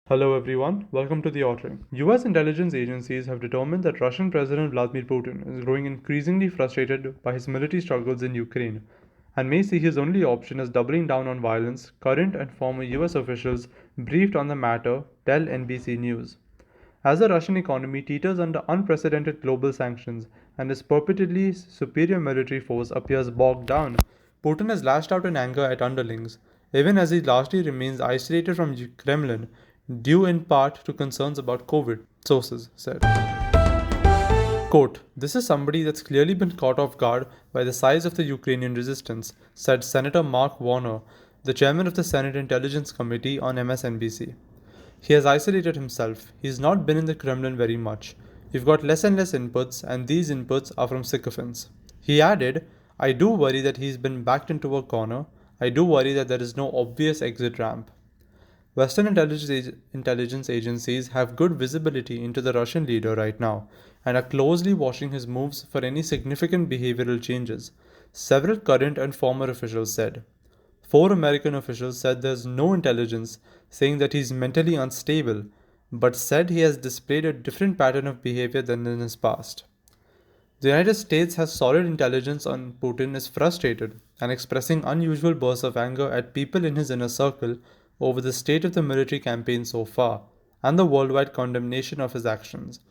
Hello everyone, welcome to the Autring. US intelligence agencies have determined that Russian President Vladimir Putin is growing increasingly frustrated by his military struggles in Ukraine and may see his only option as doubling down on violence. Current and former US officials briefed on the matter tell NBC News. As the Russian economy teeters under unprecedented global sanctions and his purportedly superior military force appears bogged down, Putin has lashed out in anger at underlings, even as he largely remains isolated from Kremlin, due in part to concerns about COVID, sources said. Quote, "This is somebody that's clearly been caught off guard by the size of the Ukrainian resistance," said Senator Mark Warner, the chairman of the Senate Intelligence Committee on MSNBC. "He has isolated himself. He's not been in the Kremlin very much. We've got less and less inputs, and these inputs are from sycophants." He added, "I do worry that he's been backed into a corner. I do worry that there is no obvious exit ramp." Western intelligence agencies have good visibility into the Russian leader right now and are closely watching his moves for any significant behavioral changes, several current and former officials said. Four American officials said there's no intelligence saying that he's mentally unstable, but said he has displayed a different pattern of behavior than in his past. The United States has solid intelligence on Putin is frustrated and expressing unusual bursts of anger at people in his inner circle over the state of the military campaign so far and the worldwide condemnation of his actions.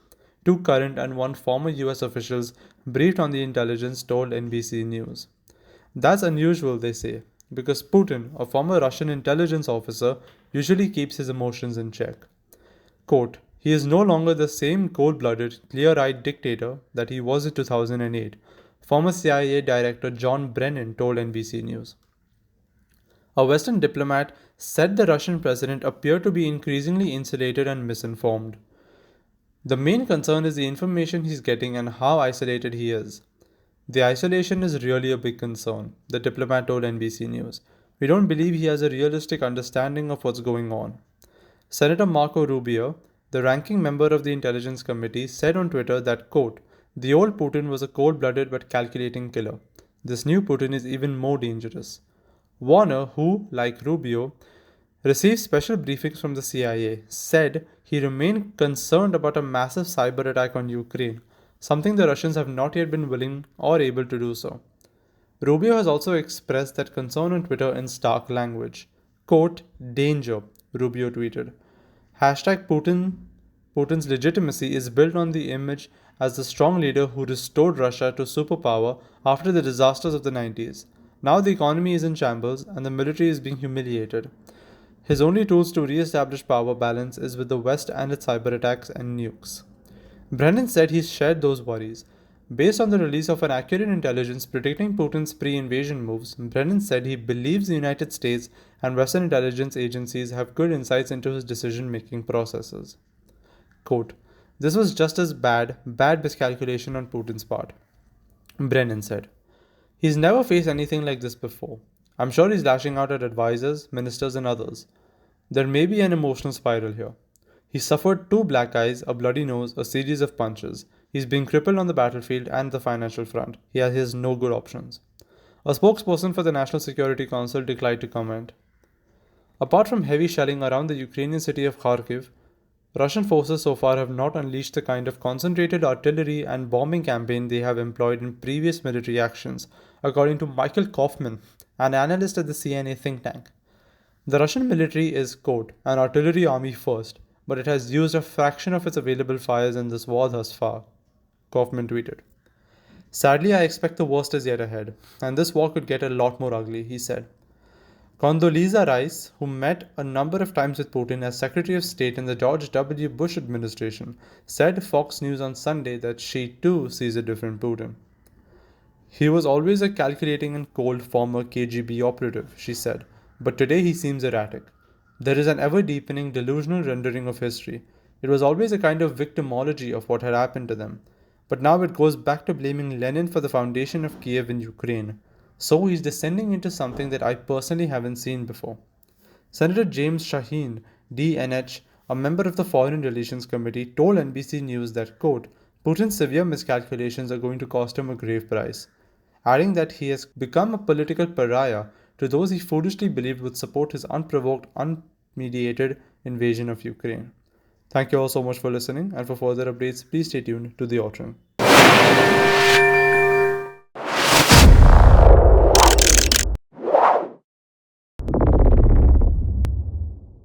Two current and one former US officials briefed on the intelligence told NBC News. That's unusual, they say, because Putin, a former Russian intelligence officer, usually keeps his emotions in check. Quote, "He is no longer the same cold-blooded, clear-eyed dictator that he was in 2008, former CIA Director John Brennan told NBC News. A Western diplomat said the Russian president appeared to be increasingly insulated and misinformed. The main concern is the information he's getting and how isolated he is. The isolation is really a big concern, the diplomat told NBC News. We don't believe he has a realistic understanding of what's going on." Senator Marco Rubio, the ranking member of the Intelligence Committee, said on Twitter that, quote, "The old Putin was a cold-blooded but calculating killer. This new Putin is even more dangerous." Warner, who, like Rubio, received special briefings from the CIA, said he remained concerned about a massive cyber attack on Ukraine, something the Russians have not yet been willing or able to do so. Rubio has also expressed that concern on Twitter in stark language. Quote, "Danger," Rubio tweeted. Hashtag Putin's legitimacy is built on the image as the strong leader who restored Russia to superpower after the disasters of the 90s. Now the economy is in shambles and the military is being humiliated. His only tools to re-establish power balance is with the West and its cyber attacks and nukes. Brennan said he shared those worries. Based on the release of an accurate intelligence predicting Putin's pre-invasion moves, Brennan said he believes the United States and Western intelligence agencies have good insights into his decision-making processes. Quote, "This was just as bad miscalculation on Putin's part," Brennan said. "He's never faced anything like this before. I'm sure he's lashing out at advisors, ministers, and others. There may be an emotional spiral here. He suffered two black eyes, a bloody nose, a series of punches. He's being crippled on the battlefield and the financial front. He has no good options." A spokesperson for the National Security Council declined to comment. Apart from heavy shelling around the Ukrainian city of Kharkiv, Russian forces so far have not unleashed the kind of concentrated artillery and bombing campaign they have employed in previous military actions, according to Michael Kaufman, an analyst at the CNA think tank. The Russian military is, quote, "an artillery army first, but it has used a fraction of its available fires in this war thus far," Kaufman tweeted. "Sadly, I expect the worst is yet ahead, and this war could get a lot more ugly," he said. Condoleezza Rice, who met a number of times with Putin as Secretary of State in the George W. Bush administration, said to Fox News on Sunday that she too sees a different Putin. "He was always a calculating and cold former KGB operative," she said, "but today he seems erratic. There is an ever-deepening delusional rendering of history. It was always a kind of victimology of what had happened to them. But now it goes back to blaming Lenin for the foundation of Kiev in Ukraine. So he's descending into something that I personally haven't seen before." Senator James Shaheen, DNH, a member of the Foreign Relations Committee, told NBC News that, quote, "Putin's severe miscalculations are going to cost him a grave price," adding that he has become a political pariah to those he foolishly believed would support his unprovoked, unmediated invasion of Ukraine. Thank you all so much for listening, and for further updates, please stay tuned to the Autring.